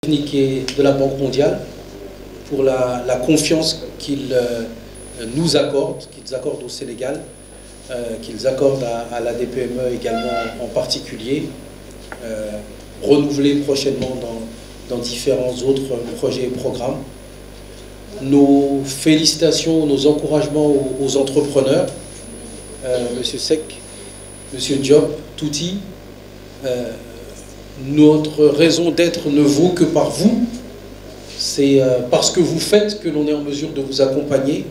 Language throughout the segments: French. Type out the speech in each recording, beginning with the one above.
technique et de la Banque mondiale pour la confiance qu'ils nous accordent, qu'ils accordent au Sénégal, qu'ils accordent à la DPME également en particulier, renouvelée prochainement dans différents autres projets et programmes. Nos félicitations, nos encouragements aux entrepreneurs, Monsieur Seck, Monsieur Diop, Touti. Notre raison d'être ne vaut que par vous. C'est parce que vous faites que l'on est en mesure de vous accompagner.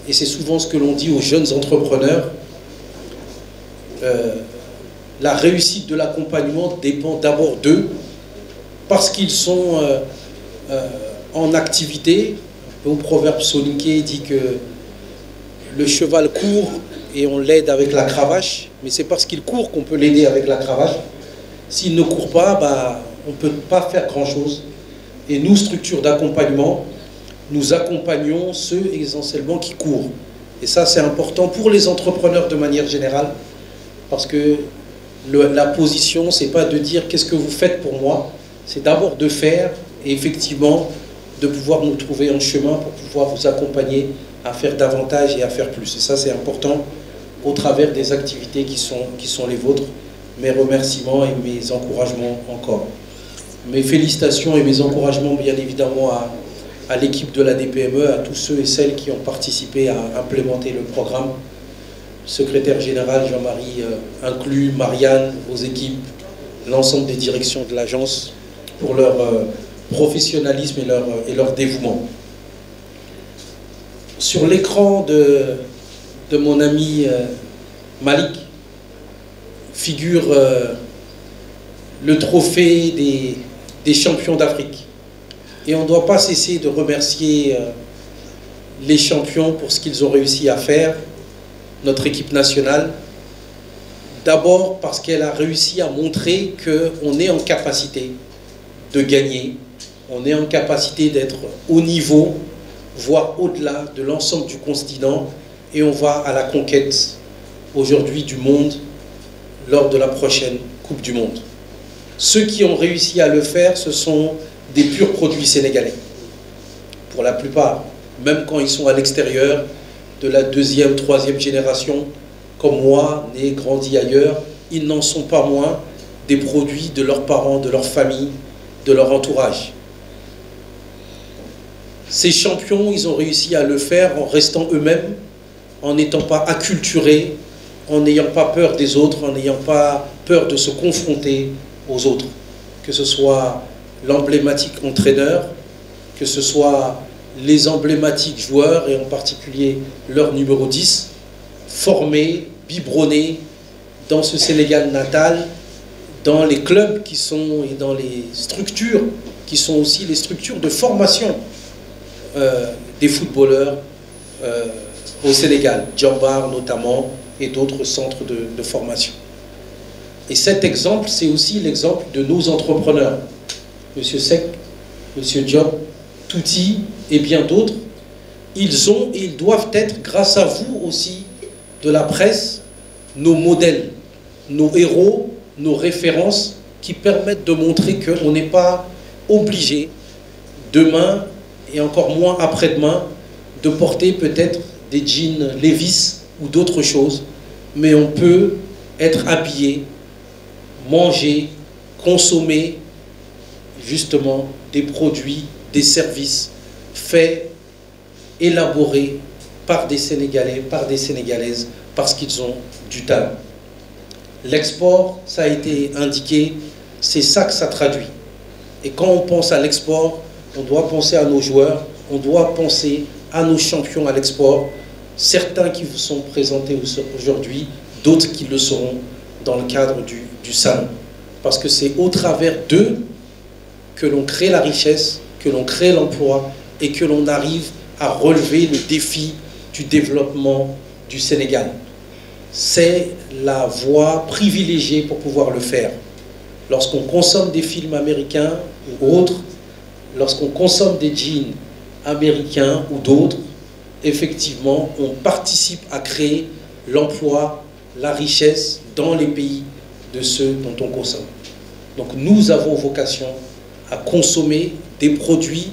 Et c'est souvent ce que l'on dit aux jeunes entrepreneurs. La réussite de l'accompagnement dépend d'abord d'eux, parce qu'ils sont en activité. Le proverbe soniqué dit que le cheval court et on l'aide avec la cravache, mais c'est parce qu'il court qu'on peut l'aider avec la cravache. S'il ne court pas, on ne peut pas faire grand-chose. Et nous, structure d'accompagnement, nous accompagnons ceux essentiellement qui courent. Et ça, c'est important pour les entrepreneurs de manière générale, parce que la position, c'est pas de dire qu'est-ce que vous faites pour moi, c'est d'abord de faire et effectivement de pouvoir nous trouver un chemin pour pouvoir vous accompagner à faire davantage et à faire plus. Et ça, c'est important au travers des activités qui sont les vôtres. Mes remerciements et mes encouragements encore. Mes félicitations et mes encouragements bien évidemment à l'équipe de la DPME, à tous ceux et celles qui ont participé à implémenter le programme. Secrétaire général Jean-Marie inclus, Marianne, vos équipes, l'ensemble des directions de l'agence pour leur professionnalisme et leur dévouement. Sur l'écran de mon ami Malik, figure le trophée des champions d'Afrique. Et on ne doit pas cesser de remercier les champions pour ce qu'ils ont réussi à faire, notre équipe nationale. D'abord parce qu'elle a réussi à montrer qu'on est en capacité de gagner, on est en capacité d'être au niveau, voire au-delà de l'ensemble du continent, et on va à la conquête aujourd'hui du monde, lors de la prochaine Coupe du Monde. Ceux qui ont réussi à le faire, ce sont des purs produits sénégalais. Pour la plupart, même quand ils sont à l'extérieur de la deuxième, troisième génération, comme moi, né, grandi ailleurs, ils n'en sont pas moins des produits de leurs parents, de leur famille, de leur entourage. Ces champions, ils ont réussi à le faire en restant eux-mêmes, en n'étant pas acculturés, en n'ayant pas peur des autres, en n'ayant pas peur de se confronter aux autres. Que ce soit l'emblématique entraîneur, que ce soit les emblématiques joueurs, et en particulier leur numéro 10, formés, biberonnés dans ce Sénégal natal, dans les clubs qui sont, et dans les structures qui sont aussi les structures de formation des footballeurs au Sénégal, Djambar notamment, et d'autres centres de formation. Et cet exemple, c'est aussi l'exemple de nos entrepreneurs. Monsieur Seck, Monsieur Diop, Touti et bien d'autres, ils ont et ils doivent être, grâce à vous aussi, de la presse, nos modèles, nos héros, nos références qui permettent de montrer qu'on n'est pas obligé, demain et encore moins après-demain, de porter peut-être des jeans Levi's ou d'autres choses, mais on peut être habillé, manger, consommer justement des produits, des services faits, élaborés par des Sénégalais, par des Sénégalaises, parce qu'ils ont du talent. L'export, ça a été indiqué, c'est ça que ça traduit. Et quand on pense à l'export, on doit penser à nos joueurs, on doit penser à nos champions à l'export, certains qui vous sont présentés aujourd'hui, d'autres qui le seront dans le cadre du salon. Parce que c'est au travers d'eux que l'on crée la richesse, que l'on crée l'emploi et que l'on arrive à relever le défi du développement du Sénégal. C'est la voie privilégiée pour pouvoir le faire. Lorsqu'on consomme des films américains ou autres, lorsqu'on consomme des jeans américains ou d'autres, effectivement, on participe à créer l'emploi, la richesse dans les pays de ceux dont on consomme. Donc nous avons vocation à consommer des produits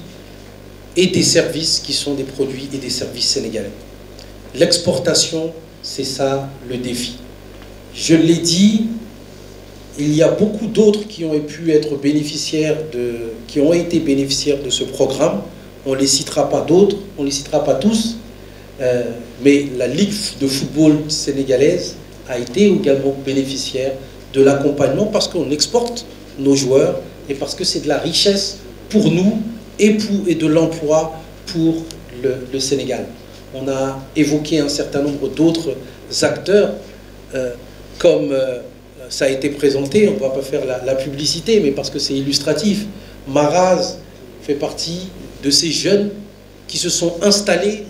et des services qui sont des produits et des services sénégalais. L'exportation, c'est ça le défi. Je l'ai dit, il y a beaucoup d'autres qui ont pu être bénéficiaires qui ont été bénéficiaires de ce programme. On ne les citera pas d'autres, on ne les citera pas tous, mais la Ligue de football sénégalaise a été également bénéficiaire de l'accompagnement parce qu'on exporte nos joueurs et parce que c'est de la richesse pour nous et de l'emploi pour le Sénégal. On a évoqué un certain nombre d'autres acteurs comme ça a été présenté, on ne va pas faire la publicité, mais parce que c'est illustratif. Maraz fait partie de ces jeunes qui se sont installés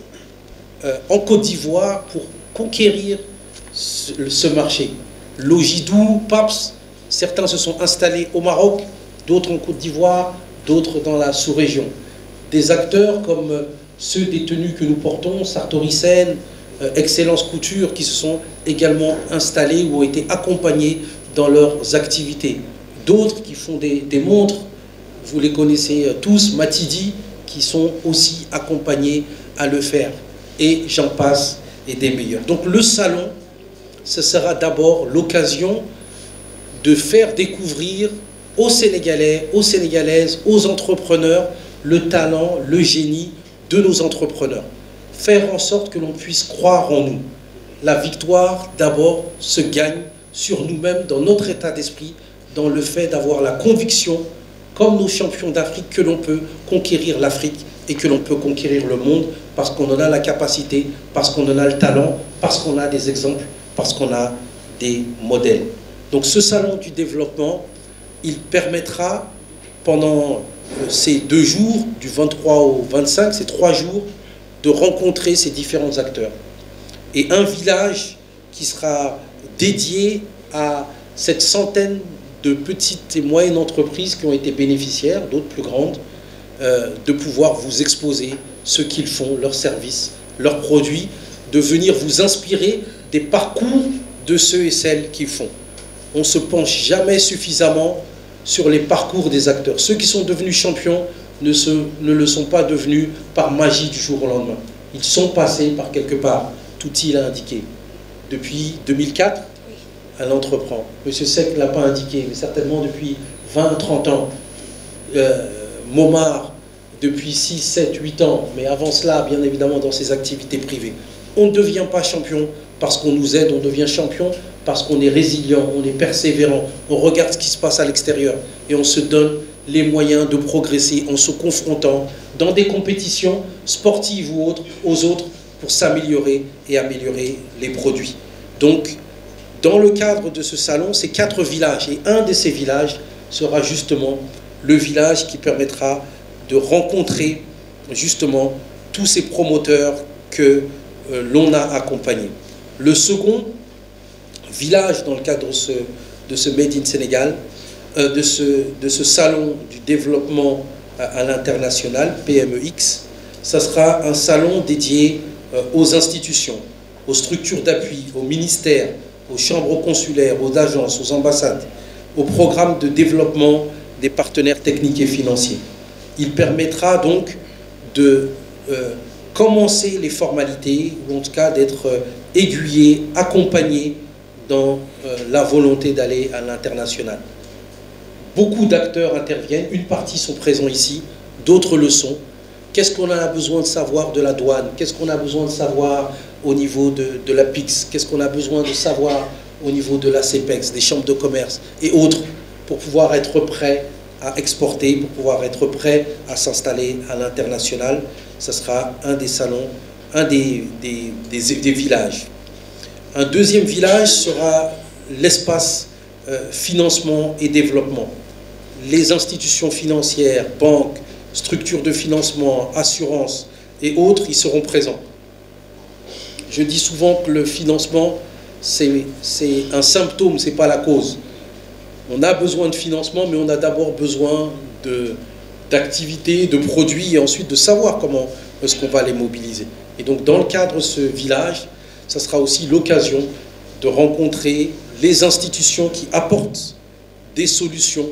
en Côte d'Ivoire pour conquérir ce marché. Logidou, Paps, certains se sont installés au Maroc, d'autres en Côte d'Ivoire, d'autres dans la sous-région. Des acteurs comme ceux des tenues que nous portons, Sartoricène, Excellence Couture, qui se sont également installés ou ont été accompagnés dans leurs activités. D'autres qui font des montres, vous les connaissez tous, Matidi, qui sont aussi accompagnés à le faire. Et j'en passe, et des meilleurs. Donc le salon, ce sera d'abord l'occasion de faire découvrir aux Sénégalais, aux Sénégalaises, aux entrepreneurs, le talent, le génie de nos entrepreneurs. Faire en sorte que l'on puisse croire en nous. La victoire, d'abord, se gagne sur nous-mêmes, dans notre état d'esprit, dans le fait d'avoir la conviction, comme nos champions d'Afrique, que l'on peut conquérir l'Afrique et que l'on peut conquérir le monde parce qu'on en a la capacité, parce qu'on en a le talent, parce qu'on a des exemples, parce qu'on a des modèles. Donc ce salon du développement, il permettra pendant ces 2 jours, du 23 au 25, ces 3 jours, de rencontrer ces différents acteurs. Et un village qui sera dédié à cette centaine de petites et moyennes entreprises qui ont été bénéficiaires, d'autres plus grandes, de pouvoir vous exposer ce qu'ils font, leurs services, leurs produits, de venir vous inspirer des parcours de ceux et celles qui font. On ne se penche jamais suffisamment sur les parcours des acteurs. Ceux qui sont devenus champions ne le sont pas devenus par magie du jour au lendemain. Ils sont passés par quelque part, tout il a indiqué. Depuis 2004, elle entreprend. Monsieur Seck ne l'a pas indiqué, mais certainement depuis 20, 30 ans. Momar, depuis 6, 7, 8 ans, mais avant cela, bien évidemment, dans ses activités privées. On ne devient pas champion parce qu'on nous aide, on devient champion parce qu'on est résilient, on est persévérant, on regarde ce qui se passe à l'extérieur et on se donne les moyens de progresser en se confrontant dans des compétitions sportives ou autres aux autres pour s'améliorer et améliorer les produits. Donc, dans le cadre de ce salon, c'est 4 villages et un de ces villages sera justement le village qui permettra de rencontrer justement tous ces promoteurs que l'on a accompagnés. Le second village dans le cadre de ce Made in Sénégal, de ce salon du développement à l'international, PMEX, ça sera un salon dédié aux institutions, aux structures d'appui, aux ministères, aux chambres consulaires, aux agences, aux ambassades, aux programmes de développement des partenaires techniques et financiers. Il permettra donc de commencer les formalités, ou en tout cas d'être aiguillé, accompagné dans la volonté d'aller à l'international. Beaucoup d'acteurs interviennent, une partie sont présents ici, d'autres le sont. Qu'est-ce qu'on a besoin de savoir de la douane? Qu'est-ce qu'on a besoin de savoir au niveau de la PIX? Qu'est-ce qu'on a besoin de savoir au niveau de la CEPEX, des chambres de commerce et autres, pour pouvoir être prêt à exporter, pour pouvoir être prêt à s'installer à l'international? Ce sera un des salons, un des villages. Un deuxième village sera l'espace financement et développement. Les institutions financières, banques, structures de financement, assurances et autres y seront présents. Je dis souvent que le financement, c'est un symptôme, ce n'est pas la cause. On a besoin de financement, mais on a d'abord besoin d'activités, de produits et ensuite de savoir comment est-ce qu'on va les mobiliser. Et donc dans le cadre de ce village, ça sera aussi l'occasion de rencontrer les institutions qui apportent des solutions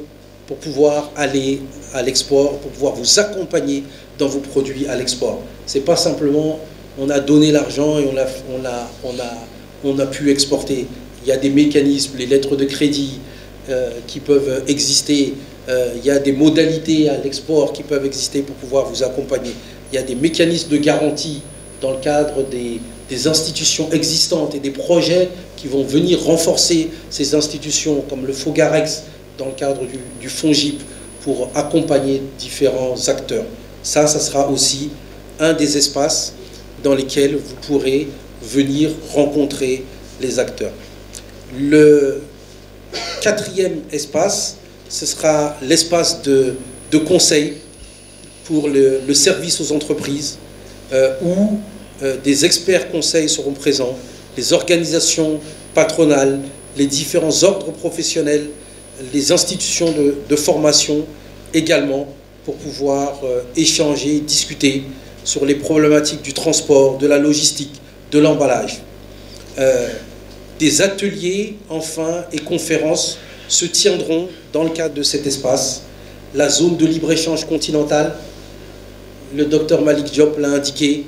pour pouvoir aller à l'export, pour pouvoir vous accompagner dans vos produits à l'export. Ce n'est pas simplement on a donné l'argent et on a pu exporter. Il y a des mécanismes, les lettres de crédit qui peuvent exister. Il y a des modalités à l'export qui peuvent exister pour pouvoir vous accompagner. Il y a des mécanismes de garantie dans le cadre des institutions existantes et des projets qui vont venir renforcer ces institutions, comme le FOGAREX, dans le cadre du FONGIP, pour accompagner différents acteurs. Ça sera aussi un des espaces dans lesquels vous pourrez venir rencontrer les acteurs. Le quatrième espace, ce sera l'espace de conseil pour le service aux entreprises, où des experts conseils seront présents, les organisations patronales, les différents ordres professionnels, les institutions de formation également, pour pouvoir échanger, discuter sur les problématiques du transport, de la logistique, de l'emballage. Des ateliers, enfin, et conférences se tiendront dans le cadre de cet espace. La zone de libre-échange continentale, le docteur Malik Diop l'a indiqué,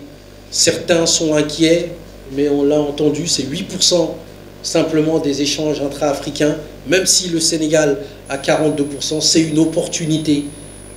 certains sont inquiets, mais on l'a entendu, c'est 8% simplement des échanges intra-africains, même si le Sénégal a 42%, c'est une opportunité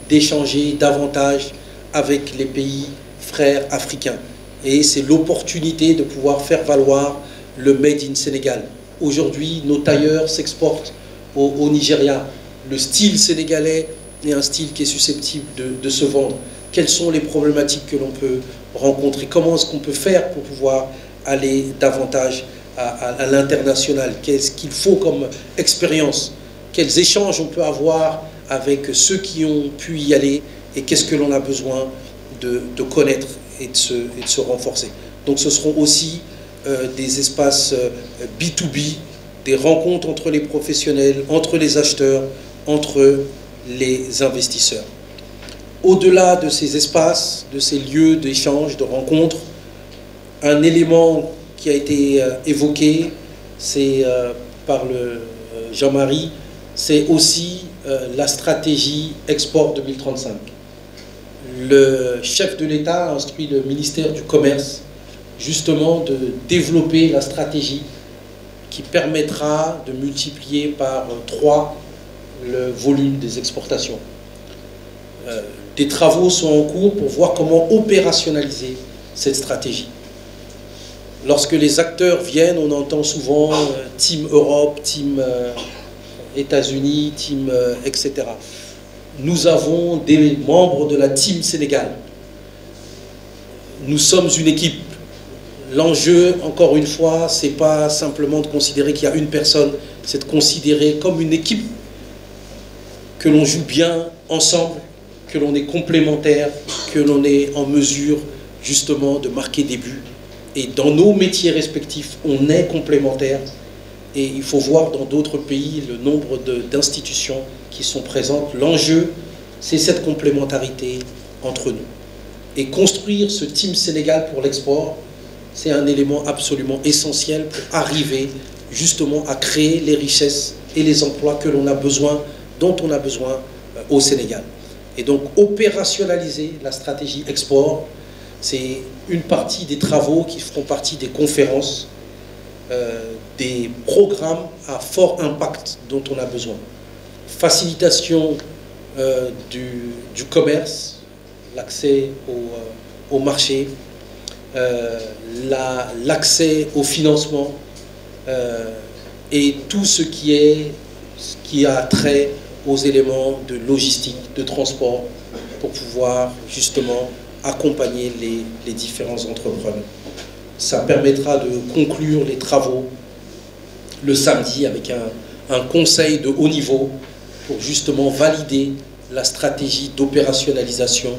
d'échanger davantage avec les pays frères africains. Et c'est l'opportunité de pouvoir faire valoir le Made in Sénégal. Aujourd'hui, nos tailleurs s'exportent au Nigeria. Le style sénégalais est un style qui est susceptible de se vendre. Quelles sont les problématiques que l'on peut rencontrer? Comment est-ce qu'on peut faire pour pouvoir aller davantage à l'international? Qu'est-ce qu'il faut comme expérience? Quels échanges on peut avoir avec ceux qui ont pu y aller? Et qu'est-ce que l'on a besoin de connaître et de se renforcer? Donc ce seront aussi des espaces B2B, des rencontres entre les professionnels, entre les acheteurs, entre les investisseurs. Au-delà de ces espaces, de ces lieux d'échange, de rencontres, un élément qui a été évoqué, c'est par le Jean-Marie, c'est aussi la stratégie Export 2035. Le chef de l'État a instruit le ministère du Commerce justement de développer la stratégie qui permettra de multiplier par 3 le volume des exportations. Des travaux sont en cours pour voir comment opérationnaliser cette stratégie. Lorsque les acteurs viennent, on entend souvent Team Europe, Team États-Unis, Team etc. Nous avons des membres de la Team Sénégal. Nous sommes une équipe. L'enjeu, encore une fois, c'est pas simplement de considérer qu'il y a une personne, c'est de considérer comme une équipe, que l'on joue bien ensemble, que l'on est complémentaires, que l'on est en mesure justement de marquer des buts. Et dans nos métiers respectifs, on est complémentaires. Et il faut voir dans d'autres pays le nombre d'institutions qui sont présentes. L'enjeu, c'est cette complémentarité entre nous. Et construire ce Team Sénégal pour l'export, c'est un élément absolument essentiel pour arriver justement à créer les richesses et les emplois que l'on a besoin, dont on a besoin au Sénégal. Et donc opérationnaliser la stratégie export, c'est une partie des travaux qui feront partie des conférences, des programmes à fort impact dont on a besoin. Facilitation du commerce, l'accès au marché, l'accès au financement et tout ce qui a trait aux éléments de logistique, de transport, pour pouvoir justement accompagner les différents entrepreneurs. Ça permettra de conclure les travaux le samedi avec un conseil de haut niveau pour justement valider la stratégie d'opérationnalisation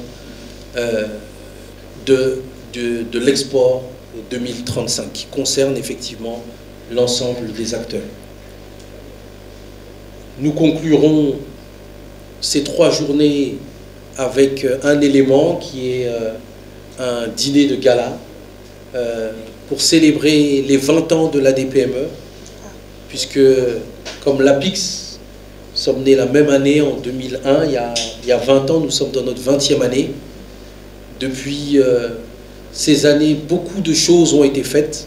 de l'export 2035 qui concerne effectivement l'ensemble des acteurs. Nous conclurons ces 3 journées avec un élément qui est un dîner de gala pour célébrer les 20 ans de l'ADPME, puisque comme l'APIX, sommes nés la même année, en 2001, il y a 20 ans, nous sommes dans notre 20e année. Depuis ces années, beaucoup de choses ont été faites,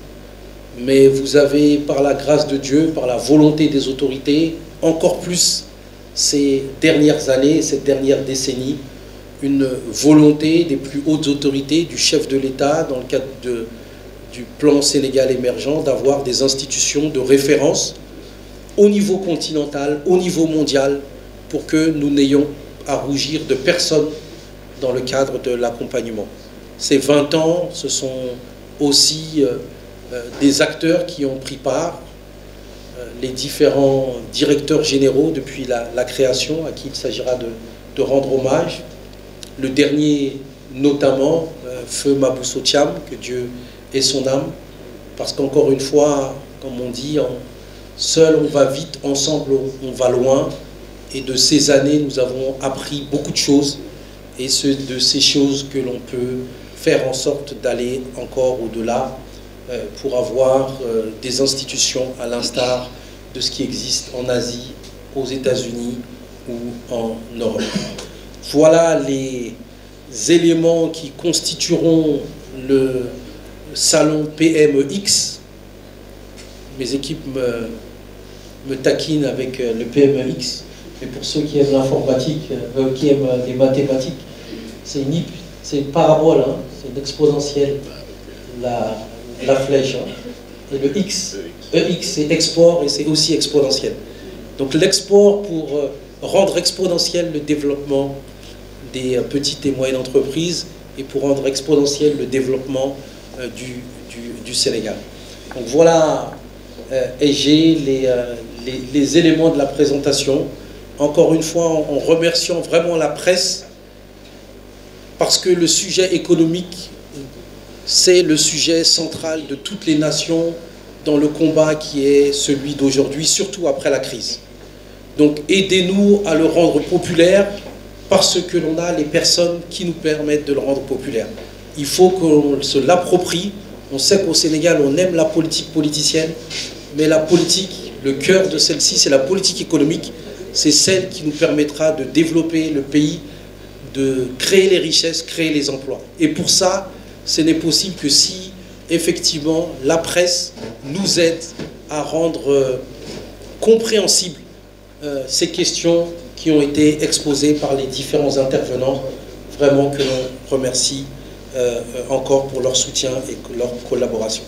mais vous avez, par la grâce de Dieu, par la volonté des autorités, encore plus ces dernières années, cette dernière décennie, une volonté des plus hautes autorités, du chef de l'État, dans le cadre du plan Sénégal émergent, d'avoir des institutions de référence au niveau continental, au niveau mondial, pour que nous n'ayons à rougir de personne dans le cadre de l'accompagnement. Ces 20 ans, ce sont aussi des acteurs qui ont pris part, les différents directeurs généraux depuis la création, à qui il s'agira de rendre hommage. Le dernier, notamment, Feu Mabousso Thiam, que Dieu ait son âme, parce qu'encore une fois, comme on dit, seul on va vite, ensemble on va loin, et de ces années, nous avons appris beaucoup de choses, et de ces choses que l'on peut faire en sorte d'aller encore au-delà pour avoir des institutions à l'instar de ce qui existe en Asie, aux États-Unis ou en Europe. Voilà les éléments qui constitueront le salon PMEX. Mes équipes me taquinent avec le PMEX, mais pour ceux qui aiment l'informatique, qui aiment les mathématiques, c'est une parabole, hein, c'est une exponentielle, la flèche. Hein. Et le X, EX, c'est export et c'est aussi exponentiel. Donc l'export pour rendre exponentiel le développement des petites et moyennes entreprises et pour rendre exponentiel le développement du Sénégal. Donc voilà, et j'ai les éléments de la présentation. Encore une fois, en remerciant vraiment la presse, parce que le sujet économique, c'est le sujet central de toutes les nations dans le combat qui est celui d'aujourd'hui, surtout après la crise. Donc aidez-nous à le rendre populaire, parce que l'on a les personnes qui nous permettent de le rendre populaire. Il faut qu'on se l'approprie. On sait qu'au Sénégal, on aime la politique politicienne, mais la politique, le cœur de celle-ci, c'est la politique économique. C'est celle qui nous permettra de développer le pays, de créer les richesses, créer les emplois. Et pour ça, ce n'est possible que si, effectivement, la presse nous aide à rendre compréhensibles ces questions qui ont été exposées par les différents intervenants. Vraiment que l'on remercie encore pour leur soutien et leur collaboration.